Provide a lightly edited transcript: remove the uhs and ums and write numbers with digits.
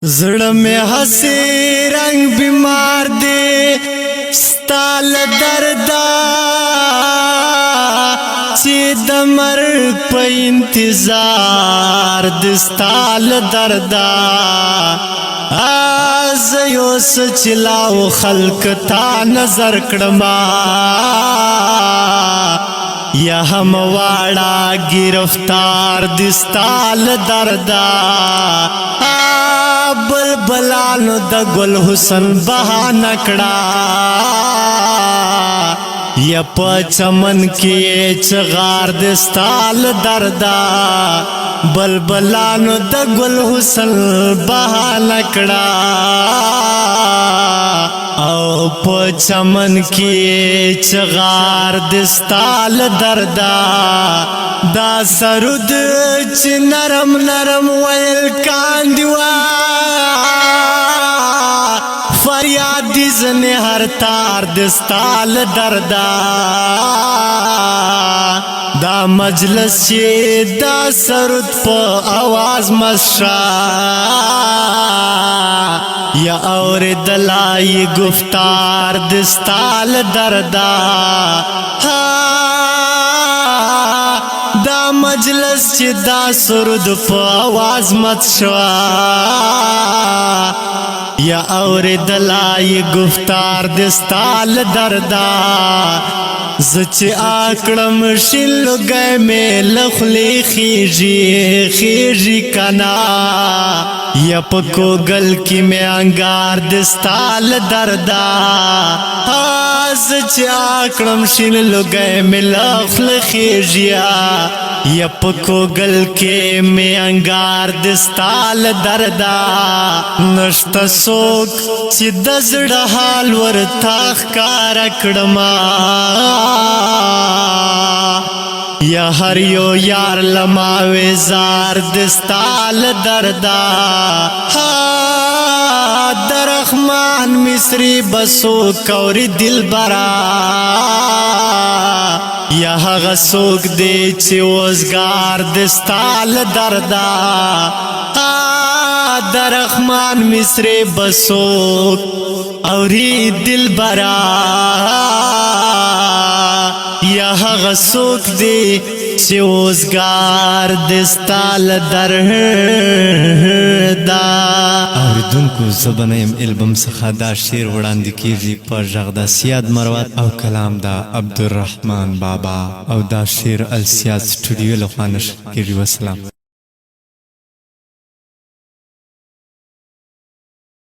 زړه مې هسې رنگ بیمار دی ستال دردا چې د مرګ په انتظار د ستال دردا از یو سچلاو خلق تا نظر کړما یا هم واړه گرفتار د ستال دردا بلبلانو د ګل حسن بهانه کړه یا په چمن کې چغار د ستال دردا بلبلانو د ګل حسن بهانه کړه او په چمن کې چغار د ستال دردا دا سرود چې نرم نرم ویل کاندوا فریاد دی زنی هر تار دستال دردا دا مجلس چې دا سرود په آواز مسشا یا اور دلائی گفتار دستال دردا دا مجلس چې دا سرود په آواز مسشا یا اور دلائی گفتار دستال دردا زچ آکڑم شلو گئے میں لخلی خیجی کنا یا پکو گل کی میں انگار دستال دردا زچ آکڑم شلو گئے میں لخلی خیجیا یا پکو گل کے میں انگار دستال دردا نشتا سوک چی دزڑ حال ورتاخ کار اکڑما یا ہر یو یار لماوی زار دستال دردا درخمان مصری بسو کوری دل برا یا هغه څوک دی چې وزګار دستال دردا درخمان مصری بسوک اوری دل برا یا هغه څوک دی چې وزګار دستال دردا اوریدونکو زبنیم البم څخه دا شعر وړاندې کیږي په غږ د سیاد مروت او کلام دا عبدالرحمن بابا او دا شعر السیاد سټوډیو له خوا نشر کیږي. وسلام.